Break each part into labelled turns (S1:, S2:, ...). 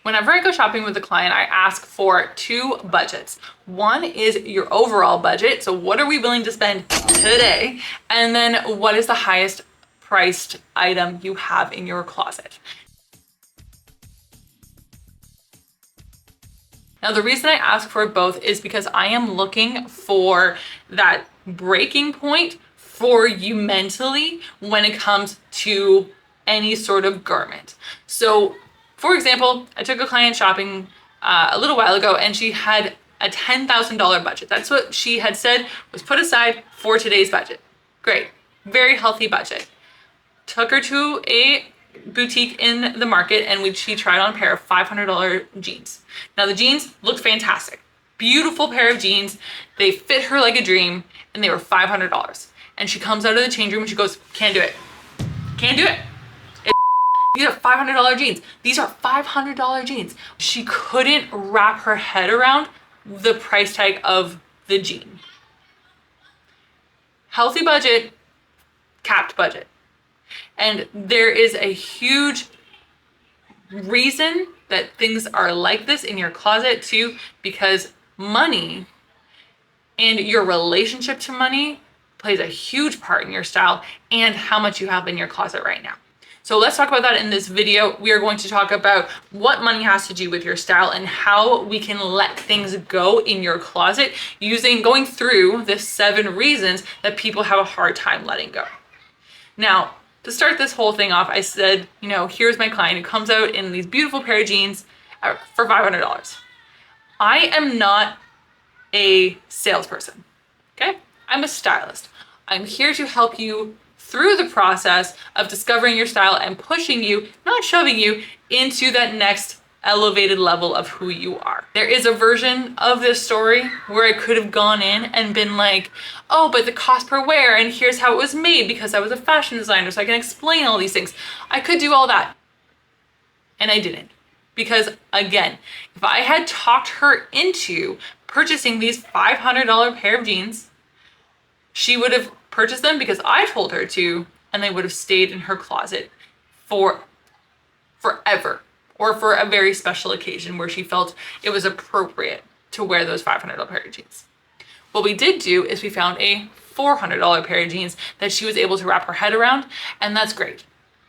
S1: Whenever I go shopping with a client, I ask for two budgets. One is your overall budget. So what are we willing to spend today? And then what is the highest priced item you have in your closet? Now, the reason I ask for both is because I am looking for that breaking point for you mentally when it comes to any sort of garment. So, for example, I took a client shopping a little while ago and she had a $10,000 budget. That's what she had said was put aside for today's budget. Great, very healthy budget. Took her to a boutique in the market and she tried on a pair of $500 jeans. Now the jeans looked fantastic. Beautiful pair of jeans. They fit her like a dream and they were $500. And she comes out of the change room and she goes, can't do it. Can't do it. These are $500 jeans. These are $500 jeans. She couldn't wrap her head around the price tag of the jean. Healthy budget, capped budget. And there is a huge reason that things are like this in your closet too, because money and your relationship to money plays a huge part in your style and how much you have in your closet right now. So let's talk about that in this video. We are going to talk about what money has to do with your style and how we can let things go in your closet going through the 7 reasons that people have a hard time letting go. Now, to start this whole thing off, I said, here's my client who comes out in these beautiful pair of jeans for $500. I am not a salesperson, okay? I'm a stylist. I'm here to help you through the process of discovering your style and pushing you, not shoving you, into that next elevated level of who you are. There is a version of this story where I could have gone in and been like, oh, but the cost per wear, and here's how it was made because I was a fashion designer, so I can explain all these things. I could do all that. And I didn't. Because again, if I had talked her into purchasing these $500 pair of jeans, she would have purchased them because I told her to, and they would have stayed in her closet for forever. Or for a very special occasion where she felt it was appropriate to wear those $500 pair of jeans. What we did do is we found a $400 pair of jeans that she was able to wrap her head around, and that's great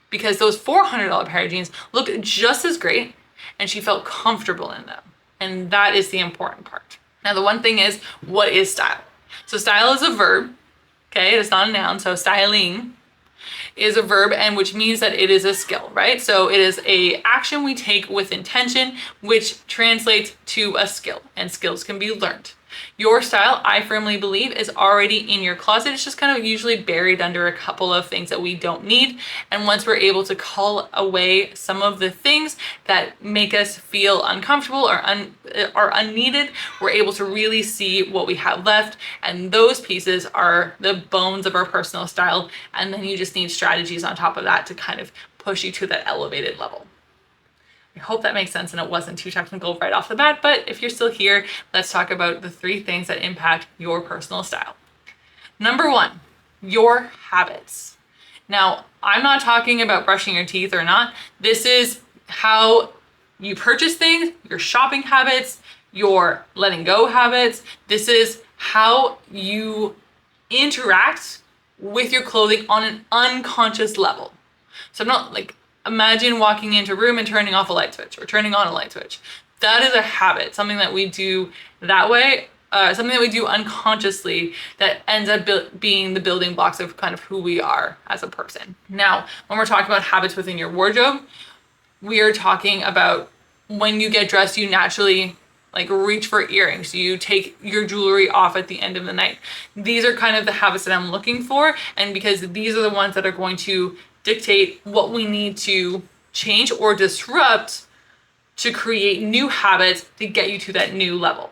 S1: because those $400 pair of jeans looked just as great and she felt comfortable in them. And that is the important part. Now, the one thing is, what is style? So style is a verb, okay? It's not a noun, so styling is a verb, and which means that it is a skill, right? So it is a action we take with intention, which translates to a skill, and skills can be learned. Your style, I firmly believe, is already in your closet. It's just kind of usually buried under a couple of things that we don't need. And once we're able to cull away some of the things that make us feel uncomfortable or unneeded, we're able to really see what we have left. And those pieces are the bones of our personal style. And then you just need strategies on top of that to kind of push you to that elevated level. I hope that makes sense and it wasn't too technical right off the bat, but if you're still here, let's talk about the 3 things that impact your personal style. Number 1, your habits. Now, I'm not talking about brushing your teeth or not. This is how you purchase things, your shopping habits, your letting go habits. This is how you interact with your clothing on an unconscious level. So I'm not imagine walking into a room and turning off a light switch or turning on a light switch. That is a habit, something that we do that way, something that we do unconsciously that ends up being the building blocks of kind of who we are as a person. Now, when we're talking about habits within your wardrobe, we are talking about when you get dressed, you naturally reach for earrings. You take your jewelry off at the end of the night. These are kind of the habits that I'm looking for, and because these are the ones that are going to dictate what we need to change or disrupt to create new habits to get you to that new level.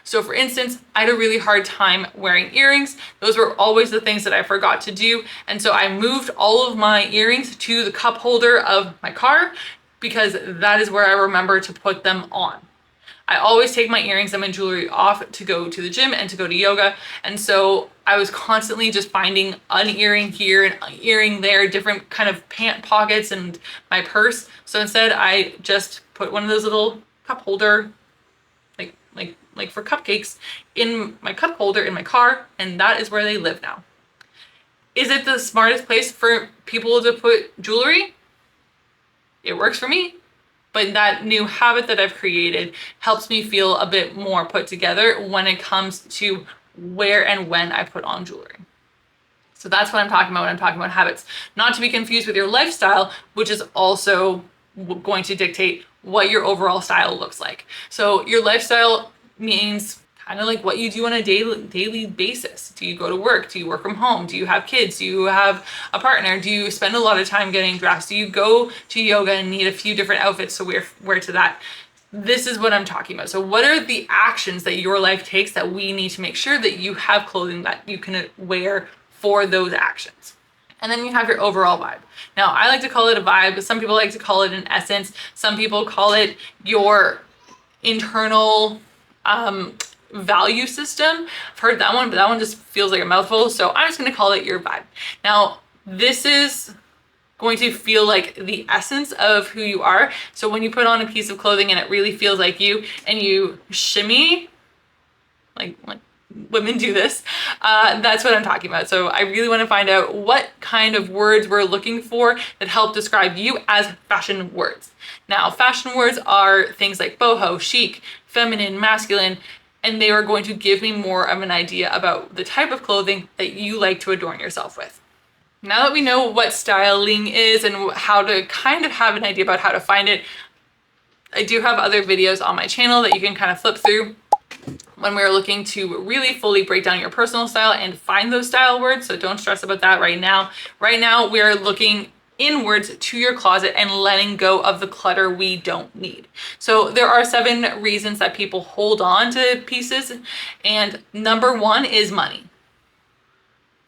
S1: So for instance, I had a really hard time wearing earrings. Those were always the things that I forgot to do. And so I moved all of my earrings to the cup holder of my car because that is where I remember to put them on. I always take my earrings and my jewelry off to go to the gym and to go to yoga. And so I was constantly just finding an earring here and an earring there, different kind of pant pockets and my purse. So instead I just put one of those little cup holder, like for cupcakes, in my cup holder in my car, and that is where they live now. Is it the smartest place for people to put jewelry? It works for me. But that new habit that I've created helps me feel a bit more put together when it comes to where and when I put on jewelry. So that's what I'm talking about when I'm talking about habits. Not to be confused with your lifestyle, which is also going to dictate what your overall style looks like. So your lifestyle means kind of like what you do on a daily basis. Do you go to work? Do you work from home? Do you have kids? Do you have a partner? Do you spend a lot of time getting dressed? Do you go to yoga and need a few different outfits to wear to that? This is what I'm talking about. So what are the actions that your life takes that we need to make sure that you have clothing that you can wear for those actions? And then you have your overall vibe. Now, I like to call it a vibe, but some people like to call it an essence. Some people call it your internal value system. I've heard that one, but that one just feels like a mouthful. So I'm just going to call it your vibe. Now, this is going to feel like the essence of who you are. So when you put on a piece of clothing and it really feels like you and you shimmy, like women do this, that's what I'm talking about. So I really want to find out what kind of words we're looking for that help describe you as fashion words. Now, fashion words are things like boho, chic, feminine, masculine, and they are going to give me more of an idea about the type of clothing that you like to adorn yourself with. Now that we know what styling is and how to kind of have an idea about how to find it, I do have other videos on my channel that you can kind of flip through when we're looking to really fully break down your personal style and find those style words. So don't stress about that right now. Right now, we're looking inwards to your closet and letting go of the clutter we don't need. So there are 7 reasons that people hold on to pieces. And number 1 is money.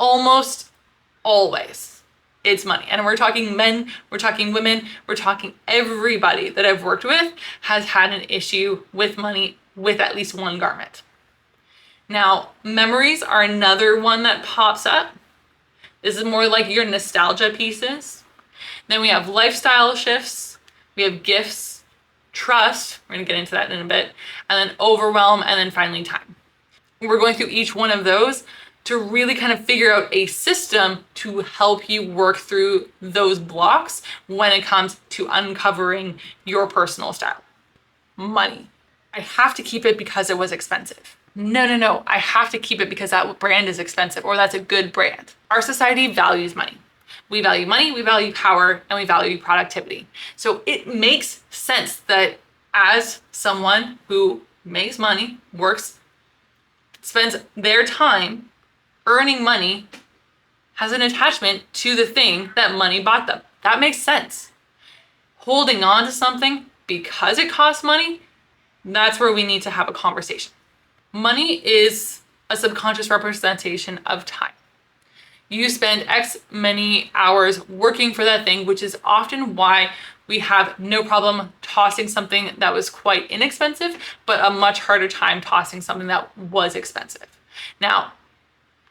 S1: Almost always it's money. And we're talking men, we're talking women, we're talking everybody that I've worked with has had an issue with money with at least one garment. Now, memories are another one that pops up. This is more like your nostalgia pieces. Then we have lifestyle shifts, we have gifts, trust, we're gonna get into that in a bit, and then overwhelm, and then finally time. We're going through each one of those to really kind of figure out a system to help you work through those blocks when it comes to uncovering your personal style. Money. I have to keep it because it was expensive. No. I have to keep it because that brand is expensive or that's a good brand. Our society values money. We value money, we value power, and we value productivity. So it makes sense that as someone who makes money, works, spends their time earning money, has an attachment to the thing that money bought them. That makes sense. Holding on to something because it costs money, that's where we need to have a conversation. Money is a subconscious representation of time. You spend X many hours working for that thing, which is often why we have no problem tossing something that was quite inexpensive, but a much harder time tossing something that was expensive. Now,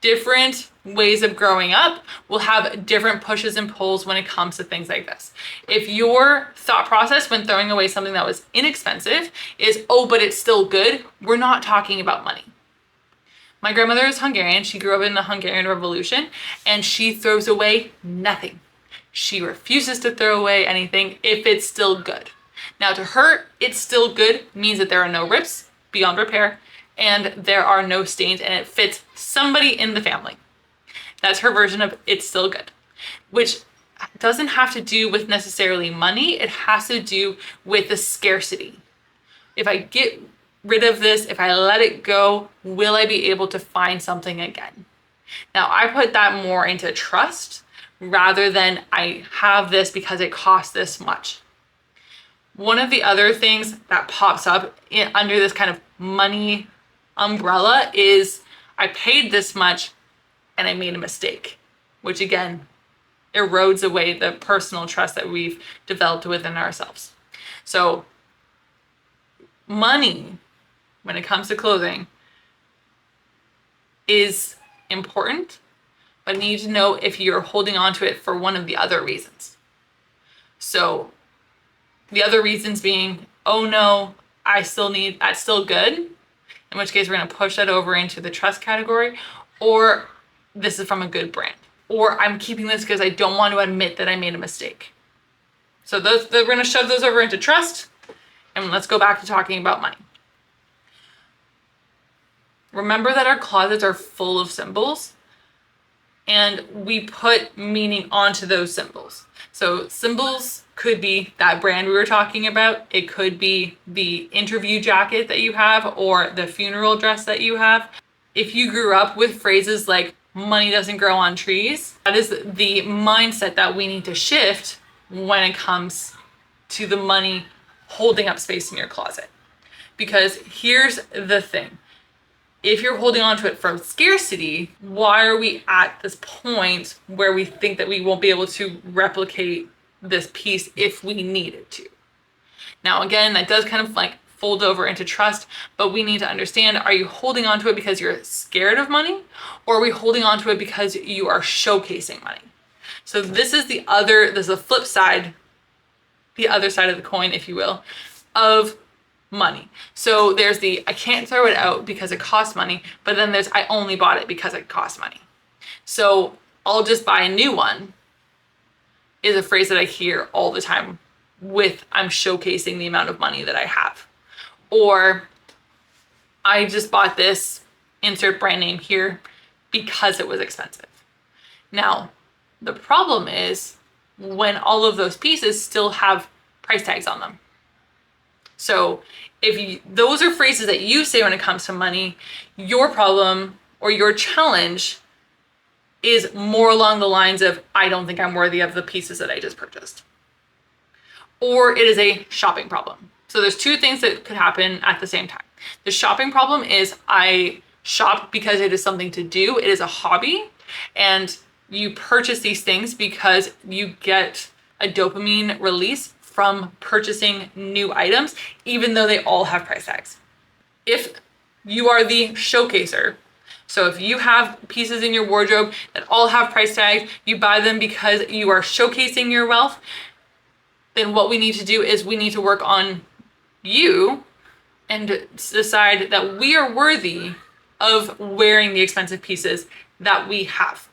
S1: different ways of growing up will have different pushes and pulls when it comes to things like this. If your thought process when throwing away something that was inexpensive is, oh, but it's still good, we're not talking about money. My grandmother is Hungarian. She grew up in the Hungarian Revolution, and she throws away nothing. She refuses to throw away anything if it's still good. Now, to her, it's still good means that there are no rips beyond repair, and there are no stains, and it fits somebody in the family. That's her version of it's still good, which doesn't have to do with necessarily money. It has to do with the scarcity. If I get rid of this, if I let it go, will I be able to find something again? Now, I put that more into trust rather than I have this because it costs this much. One of the other things that pops up under this kind of money umbrella is I paid this much and I made a mistake, which again erodes away the personal trust that we've developed within ourselves. So money, when it comes to clothing, is important, but I need to know if you're holding on to it for one of the other reasons. So the other reasons being, oh no, that's still good, in which case we're going to push that over into the trust category, or this is from a good brand, or I'm keeping this because I don't want to admit that I made a mistake. So we're going to shove those over into trust, and let's go back to talking about money. Remember that our closets are full of symbols, and we put meaning onto those symbols. So symbols could be that brand we were talking about. It could be the interview jacket that you have or the funeral dress that you have. If you grew up with phrases like money doesn't grow on trees, that is the mindset that we need to shift when it comes to the money holding up space in your closet. Because here's the thing. If you're holding on to it from scarcity, why are we at this point where we think that we won't be able to replicate this piece if we needed to? Now, again, that does kind of like fold over into trust, but we need to understand, are you holding on to it because you're scared of money, or are we holding on to it because you are showcasing money? So this is the flip side, the other side of the coin, if you will, of money. So there's the I can't throw it out because it costs money, but then there's I only bought it because it costs money. So I'll just buy a new one is a phrase that I hear all the time with I'm showcasing the amount of money that I have. Or I just bought this, insert brand name here, because it was expensive. Now, the problem is when all of those pieces still have price tags on them. So those are phrases that you say when it comes to money, your problem or your challenge is more along the lines of, I don't think I'm worthy of the pieces that I just purchased. Or it is a shopping problem. So there's two things that could happen at the same time. The shopping problem is I shop because it is something to do. It is a hobby. And you purchase these things because you get a dopamine release from purchasing new items, even though they all have price tags. If you are the showcaser, so if you have pieces in your wardrobe that all have price tags, you buy them because you are showcasing your wealth, then what we need to do is we need to work on you and decide that we are worthy of wearing the expensive pieces that we have.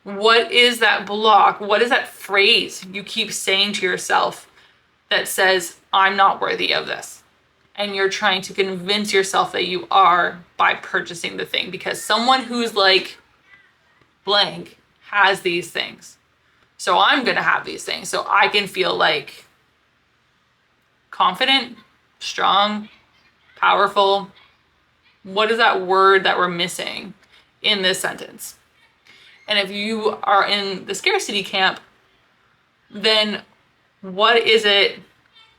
S1: What is that block? What is that phrase you keep saying to yourself that says, I'm not worthy of this? And you're trying to convince yourself that you are by purchasing the thing because someone who's like blank has these things. So I'm going to have these things so I can feel like confident, strong, powerful. What is that word that we're missing in this sentence? And if you are in the scarcity camp, then what is it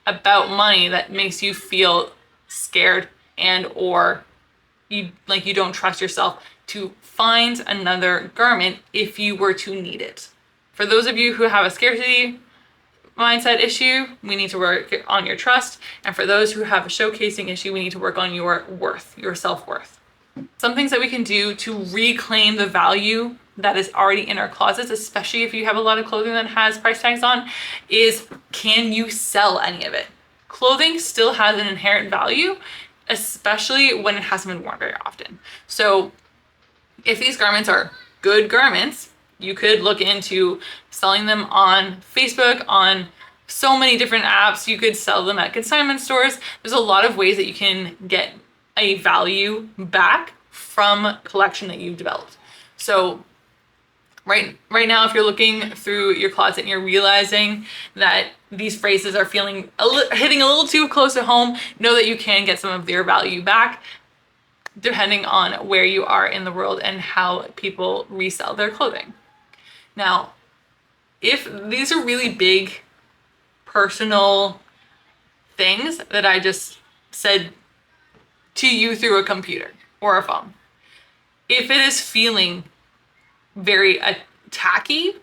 S1: about money that makes you feel scared and or you don't trust yourself to find another garment if you were to need it? For those of you who have a scarcity mindset issue, we need to work on your trust. And for those who have a showcasing issue, we need to work on your worth, your self-worth. Some things that we can do to reclaim the value that is already in our closets, especially if you have a lot of clothing that has price tags on, is can you sell any of it? Clothing still has an inherent value, especially when it hasn't been worn very often. So if these garments are good garments, you could look into selling them on Facebook, on so many different apps. You could sell them at consignment stores. There's a lot of ways that you can get a value back from a collection that you've developed. So right now, if you're looking through your closet and you're realizing that these phrases are hitting a little too close to home, know that you can get some of their value back depending on where you are in the world and how people resell their clothing. Now, if these are really big personal things that I just said to you through a computer or a phone, if it is feeling very tacky,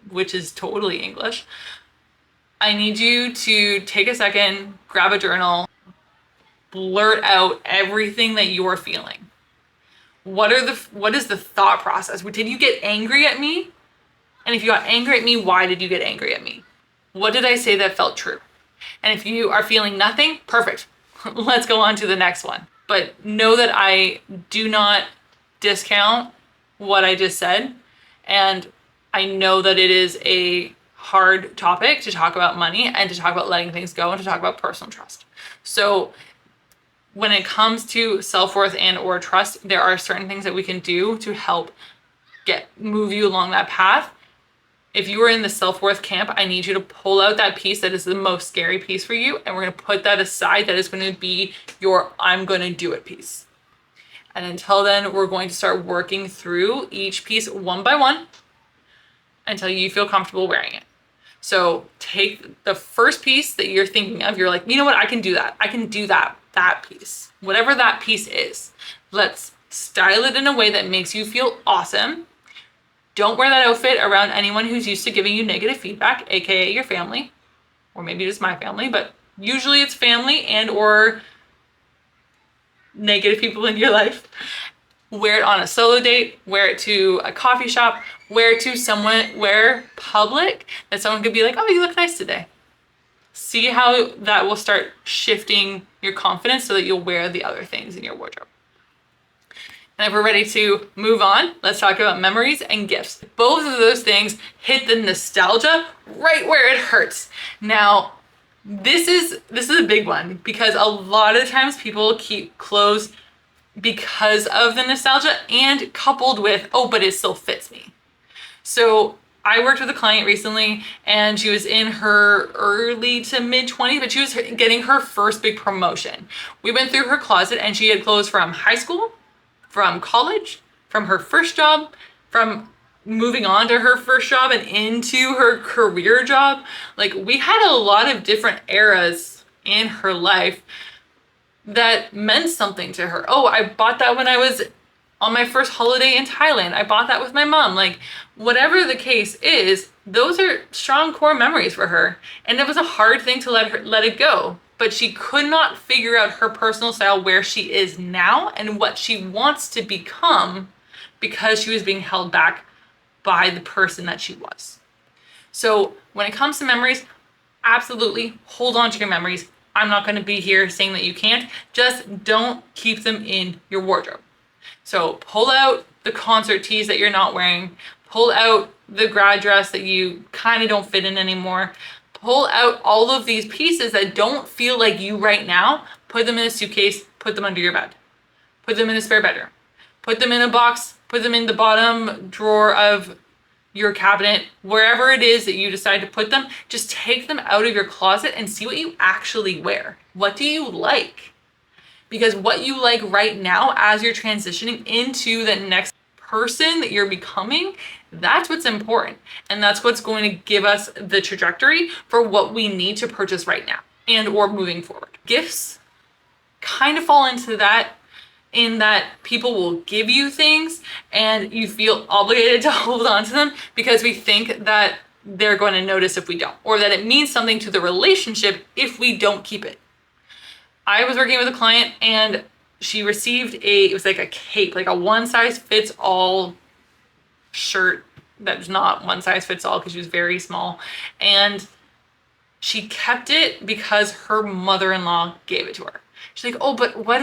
S1: which is totally English, I need you to take a second, grab a journal, blurt out everything that you're feeling. what is the thought process? Did you get angry at me? And if you got angry at me, why did you get angry at me? What did I say that felt true? And if you are feeling nothing, perfect. Let's go on to the next one. But know that I do not discount what I just said. And I know that it is a hard topic to talk about money and to talk about letting things go and to talk about personal trust. So when it comes to self-worth and or trust, there are certain things that we can do to help move you along that path. If you are in the self-worth camp, I need you to pull out that piece that is the most scary piece for you, and we're going to put that aside. That is going to be your I'm going to do it piece. And until then, we're going to start working through each piece one by one until you feel comfortable wearing it. So take the first piece that you're thinking of. You're like, you know what? I can do that. I can do that piece. Whatever that piece is. Let's style it in a way that makes you feel awesome. Don't wear that outfit around anyone who's used to giving you negative feedback, aka your family, or maybe just my family, but usually it's family and or negative people in your life. Wear it on a solo date, wear it to a coffee shop, wear it to wear public, that someone could be like, oh, you look nice today. See how that will start shifting your confidence so that you'll wear the other things in your wardrobe. And if we're ready to move on, let's talk about memories and gifts. Both of those things hit the nostalgia right where it hurts. Now, this is a big one because a lot of times people keep clothes because of the nostalgia and coupled with, oh, but it still fits me. So I worked with a client recently and she was in her early to mid 20s, but she was getting her first big promotion. We went through her closet and she had clothes from high school, from college, from her first job, from moving on to her first job and into her career job. Like, we had a lot of different eras in her life that meant something to her. Oh, I bought that when I was on my first holiday in Thailand. I bought that with my mom. Like, whatever the case is, those are strong core memories for her. And it was a hard thing to let it go. But she could not figure out her personal style, where she is now and what she wants to become, because she was being held back by the person that she was. So when it comes to memories, absolutely hold on to your memories. I'm not going to be here saying that you can't. Just don't keep them in your wardrobe. So pull out the concert tees that you're not wearing. Pull out the grad dress that you kind of don't fit in anymore. Pull out all of these pieces that don't feel like you right now. Put them in a suitcase. Put them under your bed. Put them in a spare bedroom. Put them in a box. Put them in the bottom drawer of your cabinet. Wherever it is that you decide to put them, just take them out of your closet and see what you actually wear. What do you like? Because what you like right now as you're transitioning into the next person that you're becoming, that's what's important. And that's what's going to give us the trajectory for what we need to purchase right now and or moving forward. Gifts kind of fall into that, in that people will give you things and you feel obligated to hold on to them because we think that they're going to notice if we don't, or that it means something to the relationship if we don't keep it. I was working with a client and she received it was like a cape, like a one size fits all shirt that's not one size fits all because she was very small. And she kept it because her mother-in-law gave it to her. She's like, oh, but what,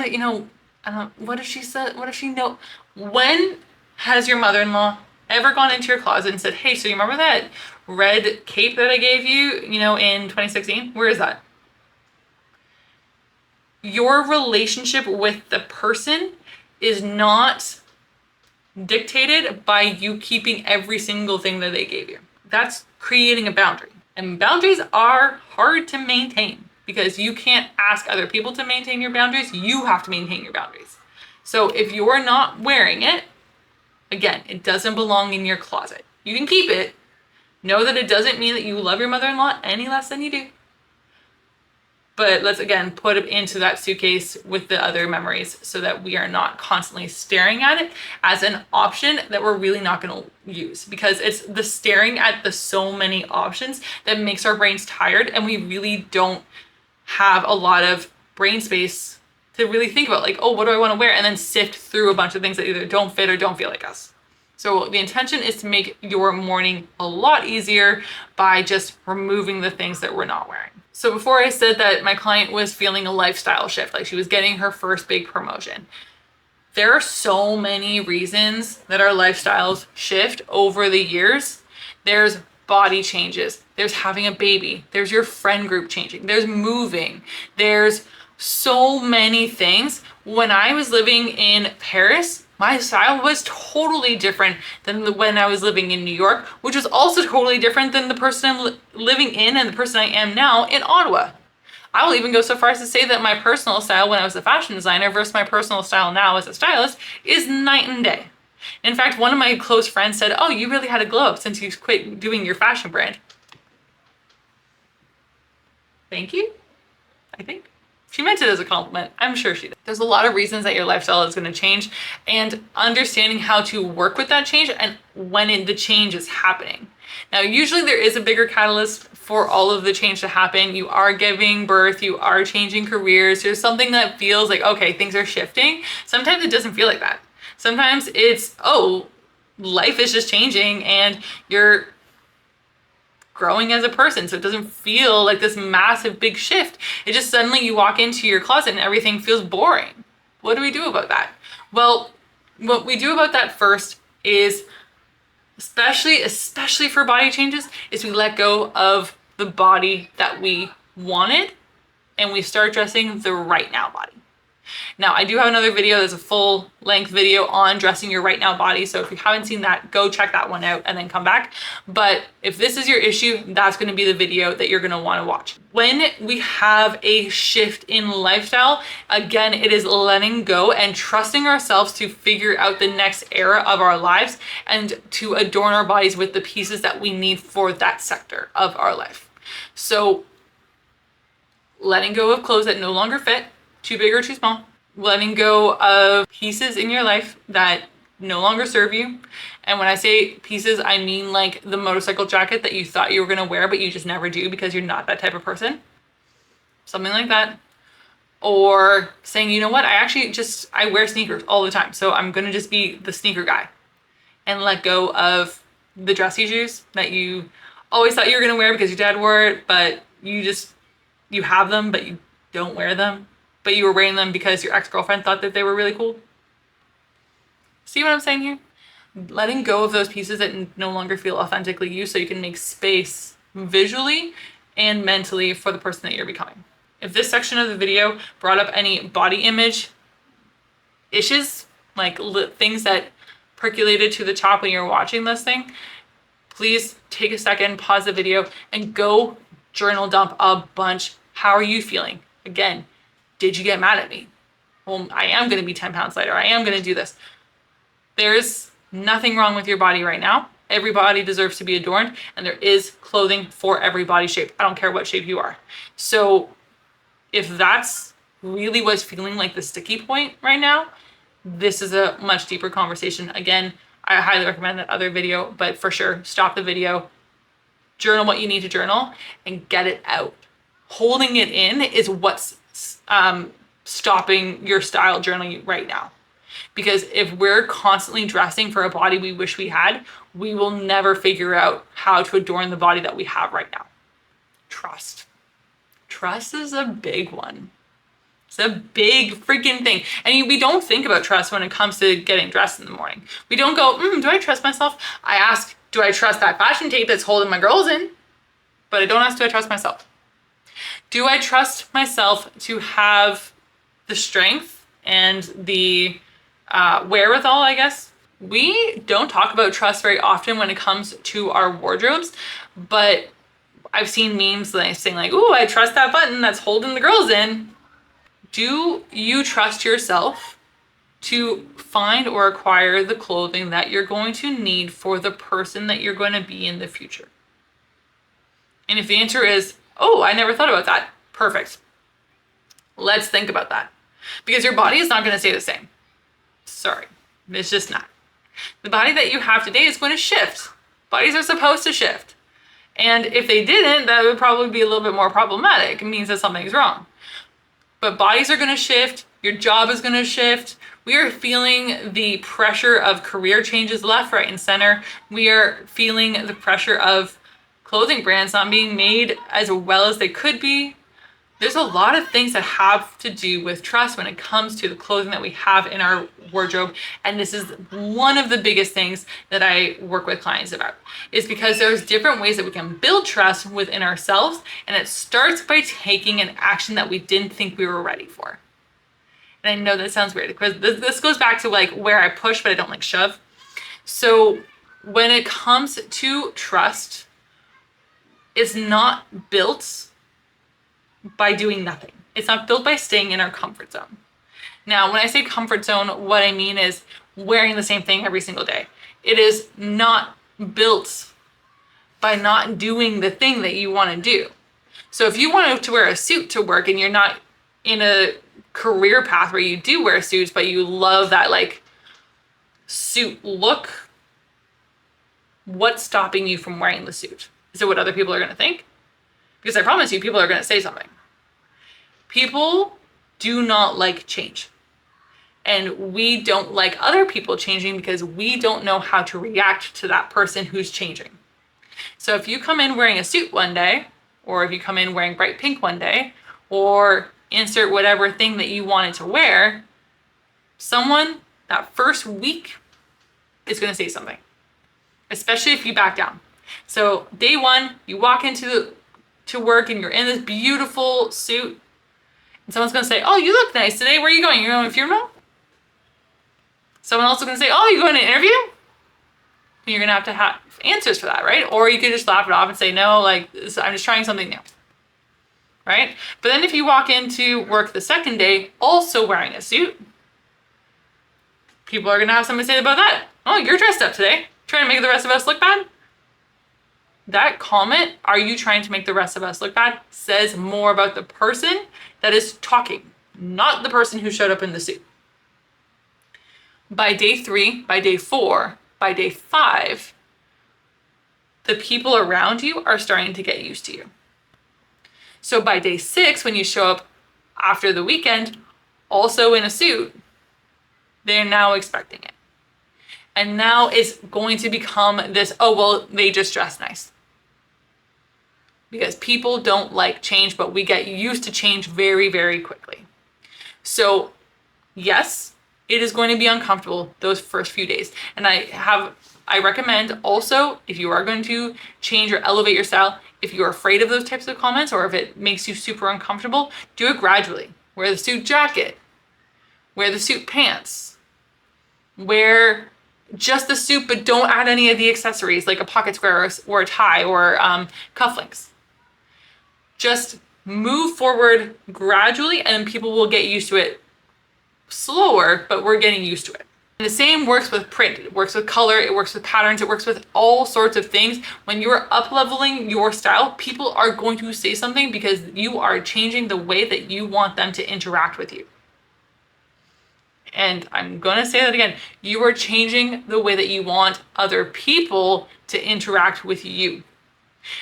S1: what if she said, what if she know? When has your mother-in-law ever gone into your closet and said, hey, so you remember that red cape that I gave you, in 2016? Where is that? Your relationship with the person is not dictated by you keeping every single thing that they gave you. That's creating a boundary. And boundaries are hard to maintain because you can't ask other people to maintain your boundaries. You have to maintain your boundaries. So if you're not wearing it, again, it doesn't belong in your closet. You can keep it. Know that it doesn't mean that you love your mother-in-law any less than you do. But let's, again, put it into that suitcase with the other memories so that we are not constantly staring at it as an option that we're really not going to use, because it's the staring at the so many options that makes our brains tired and we really don't have a lot of brain space to really think about like, oh, what do I want to wear? And then sift through a bunch of things that either don't fit or don't feel like us. So the intention is to make your morning a lot easier by just removing the things that we're not wearing. So before I said that my client was feeling a lifestyle shift, like she was getting her first big promotion. There are so many reasons that our lifestyles shift over the years. There's body changes, there's having a baby, there's your friend group changing, there's moving, there's so many things. When I was living in Paris, my style was totally different than when I was living in New York, which was also totally different than the person I'm living in and the person I am now in Ottawa. I will even go so far as to say that my personal style when I was a fashion designer versus my personal style now as a stylist is night and day. In fact, one of my close friends said, oh, you really had a glow up since you quit doing your fashion brand. Thank you, I think. She meant it as a compliment. I'm sure she did. There's a lot of reasons that your lifestyle is going to change, and understanding how to work with that change and when the change is happening. Now, usually there is a bigger catalyst for all of the change to happen. You are giving birth, you are changing careers. There's something that feels like, okay, things are shifting. Sometimes it doesn't feel like that. Sometimes it's, oh, life is just changing and you're growing as a person. So it doesn't feel like this massive big shift. It just suddenly you walk into your closet and everything feels boring. What do we do about that? Well, what we do about that first is, especially for body changes, is we let go of the body that we wanted and we start dressing the right now body. Now, I do have another video. There's a full length video on dressing your right now body. So if you haven't seen that, go check that one out and then come back. But if this is your issue, that's going to be the video that you're going to want to watch. When we have a shift in lifestyle, again, it is letting go and trusting ourselves to figure out the next era of our lives and to adorn our bodies with the pieces that we need for that sector of our life. So letting go of clothes that no longer fit, too big or too small, letting go of pieces in your life that no longer serve you. And when I say pieces, I mean like the motorcycle jacket that you thought you were gonna wear, but you just never do because you're not that type of person. Something like that. Or saying, you know what, I wear sneakers all the time, so I'm gonna just be the sneaker guy. And let go of the dressy shoes that you always thought you were gonna wear because your dad wore it, but you have them, but you don't wear them. But you were wearing them because your ex-girlfriend thought that they were really cool. See what I'm saying here? Letting go of those pieces that no longer feel authentically you so you can make space visually and mentally for the person that you're becoming. If this section of the video brought up any body image issues, like things that percolated to the top when you're watching this thing, please take a second, pause the video, and go journal dump a bunch. How are you feeling? Again, did you get mad at me? Well, I am going to be 10 pounds lighter. I am going to do this. There's nothing wrong with your body right now. Every body deserves to be adorned, and there is clothing for every body shape. I don't care what shape you are. So if that's really what's feeling like the sticky point right now, this is a much deeper conversation. Again, I highly recommend that other video, but for sure, stop the video, journal what you need to journal, and get it out. Holding it in is what's stopping your style journaling right now. Because if we're constantly dressing for a body we wish we had, we will never figure out how to adorn the body that we have right now. Trust. Trust is a big one. It's a big freaking thing. And we don't think about trust when it comes to getting dressed in the morning. We don't go, do I trust myself? I ask, do I trust that fashion tape that's holding my girls in? But I don't ask, do I trust myself? Do I trust myself to have the strength and the wherewithal, I guess? We don't talk about trust very often when it comes to our wardrobes, but I've seen memes saying like, ooh, I trust that button that's holding the girls in. Do you trust yourself to find or acquire the clothing that you're going to need for the person that you're going to be in the future? And if the answer is, oh, I never thought about that, perfect. Let's think about that. Because your body is not going to stay the same. Sorry, it's just not. The body that you have today is going to shift. Bodies are supposed to shift. And if they didn't, that would probably be a little bit more problematic. It means that something's wrong. But bodies are going to shift. Your job is going to shift. We are feeling the pressure of career changes left, right, and center. We are feeling the pressure of clothing brands not being made as well as they could be. There's a lot of things that have to do with trust when it comes to the clothing that we have in our wardrobe. And this is one of the biggest things that I work with clients about, is because there's different ways that we can build trust within ourselves. And it starts by taking an action that we didn't think we were ready for. And I know that sounds weird because this goes back to like where I push, but I don't like shove. So when it comes to trust, it's not built by doing nothing. It's not built by staying in our comfort zone. Now, when I say comfort zone, what I mean is wearing the same thing every single day. It is not built by not doing the thing that you want to do. So if you want to wear a suit to work and you're not in a career path where you do wear suits, but you love that like suit look, what's stopping you from wearing the suit? Is it what other people are going to think? Because I promise you, people are going to say something. People do not like change. And we don't like other people changing because we don't know how to react to that person who's changing. So if you come in wearing a suit one day, or if you come in wearing bright pink one day, or insert whatever thing that you wanted to wear, someone that first week is going to say something, especially if you back down. So day one, you walk into work and you're in this beautiful suit, and someone's going to say, oh, you look nice today. Where are you going? You're going to a funeral? Someone else is going to say, oh, you going to an interview? And you're going to have answers for that, right? Or you could just laugh it off and say, no, like, I'm just trying something new, right? But then if you walk into work the second day, also wearing a suit, people are going to have something to say about that. Oh, you're dressed up today. Trying to make the rest of us look bad? That comment, are you trying to make the rest of us look bad, says more about the person that is talking, not the person who showed up in the suit. By day 3, by day 4, by day 5, the people around you are starting to get used to you. So by day 6, when you show up after the weekend, also in a suit, they're now expecting it. And now it's going to become this, oh, well, they just dress nice. Because people don't like change, but we get used to change very, very quickly. So yes, it is going to be uncomfortable those first few days. And I recommend also, if you are going to change or elevate your style, if you're afraid of those types of comments, or if it makes you super uncomfortable, do it gradually. Wear the suit jacket, wear the suit pants, wear just the suit, but don't add any of the accessories like a pocket square or a tie or cufflinks. Just move forward gradually and people will get used to it slower, but we're getting used to it. And the same works with print, it works with color, it works with patterns, it works with all sorts of things. When you're up-leveling your style, people are going to say something because you are changing the way that you want them to interact with you. And I'm going to say that again, you are changing the way that you want other people to interact with you.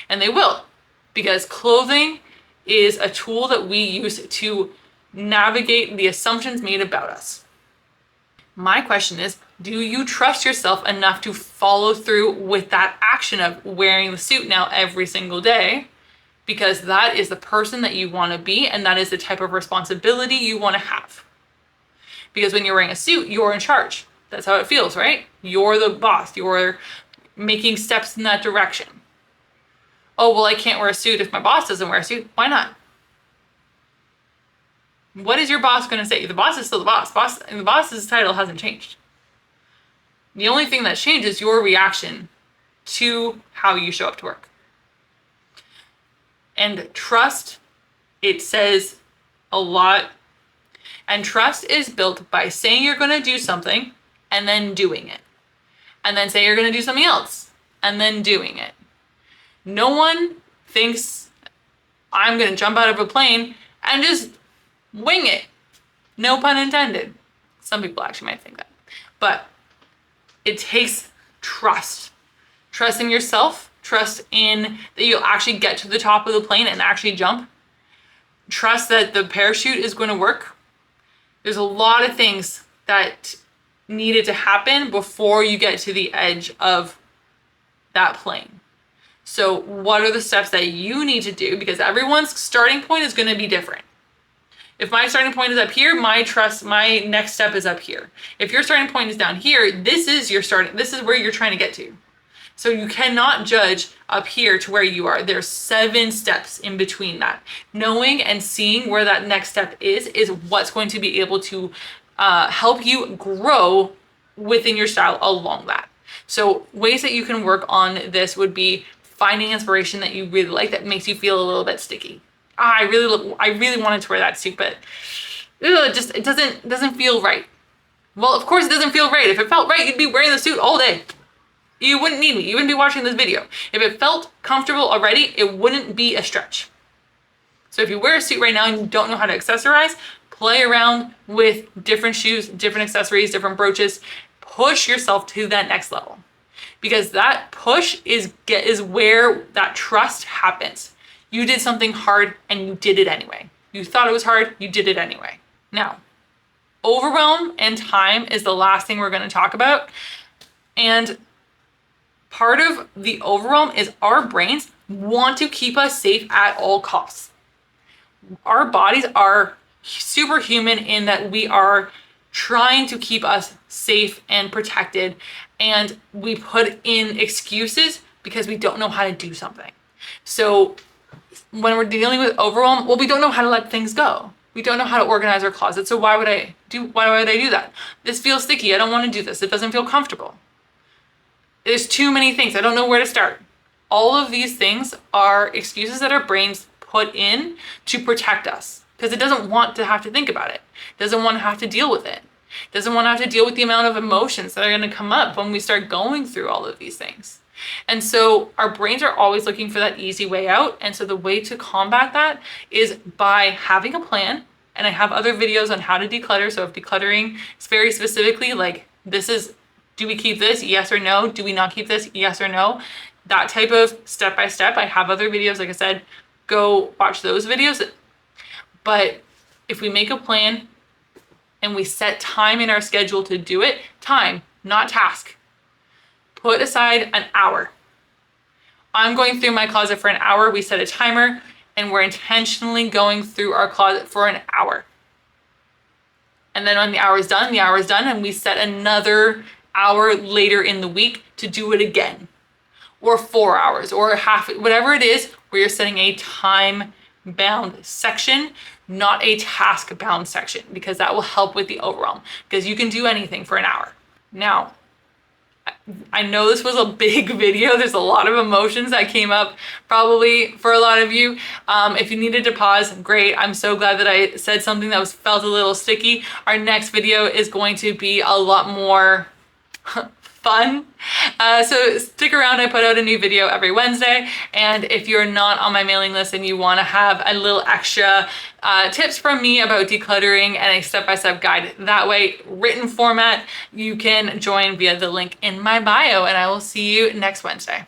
S1: And they will, because clothing is a tool that we use to navigate the assumptions made about us. My question is, do you trust yourself enough to follow through with that action of wearing the suit now every single day? Because that is the person that you want to be, and that is the type of responsibility you want to have. Because when you're wearing a suit, you're in charge. That's how it feels, right? You're the boss. You're making steps in that direction. Oh, well, I can't wear a suit if my boss doesn't wear a suit. Why not? What is your boss going to say? The boss is still the boss. The boss's title hasn't changed. The only thing that's changed is your reaction to how you show up to work. And trust, it says a lot. And trust is built by saying you're going to do something and then doing it. And then say you're going to do something else and then doing it. No one thinks I'm going to jump out of a plane and just wing it. No pun intended. Some people actually might think that. But it takes trust. Trust in yourself. Trust in that you'll actually get to the top of the plane and actually jump. trust that the parachute is going to work. There's a lot of things that needed to happen before you get to the edge of that plane. So what are the steps that you need to do? Because everyone's starting point is going to be different. If my starting point is up here, my next step is up here. If your starting point is down here, this is where you're trying to get to. So you cannot judge up here to where you are. There's 7 steps in between that. Knowing and seeing where that next step is what's going to be able to help you grow within your style along that. So ways that you can work on this would be finding inspiration that you really like that makes you feel a little bit sticky. I really wanted to wear that suit, but it doesn't feel right. Well, of course it doesn't feel right. If it felt right, you'd be wearing the suit all day. You wouldn't need me. You wouldn't be watching this video. If it felt comfortable already, it wouldn't be a stretch. So if you wear a suit right now and you don't know how to accessorize, play around with different shoes, different accessories, different brooches. Push yourself to that next level. Because that push is where that trust happens. You did something hard and you did it anyway. You thought it was hard, you did it anyway. Now, overwhelm and time is the last thing we're going to talk about. And part of the overwhelm is our brains want to keep us safe at all costs. Our bodies are superhuman in that we are trying to keep us safe and protected, and we put in excuses because we don't know how to do something. So when we're dealing with overwhelm, well, we don't know how to let things go. We don't know how to organize our closet. So why would I do that? This feels sticky. I don't want to do this. It doesn't feel comfortable. There's too many things. I don't know where to start. All of these things are excuses that our brains put in to protect us because it doesn't want to have to think about it. It doesn't want to have to deal with it. It doesn't want to have to deal with the amount of emotions that are going to come up when we start going through all of these things. And so our brains are always looking for that easy way out. And so the way to combat that is by having a plan. And I have other videos on how to declutter. So if decluttering is very specifically like, do we keep this? Yes or no? Do we not keep this? Yes or no? That type of step-by-step. I have other videos, like I said, go watch those videos. But if we make a plan and we set time in our schedule to do it, time, not task. Put aside an hour. I'm going through my closet for an hour. We set a timer and we're intentionally going through our closet for an hour. And then when the hour is done, and we set another hour later in the week to do it again. Or 4 hours or half, whatever it is, where you're setting a time-bound section, not a task-bound section, because that will help with the overwhelm, because you can do anything for an hour. Now, I know this was a big video. There's a lot of emotions that came up probably for a lot of you. If you needed to pause, great. I'm so glad that I said something that felt a little sticky. Our next video is going to be a lot more fun. So stick around. I put out a new video every Wednesday. And if you're not on my mailing list and you want to have a little extra tips from me about decluttering and a step-by-step guide that way, written format, you can join via the link in my bio, and I will see you next Wednesday.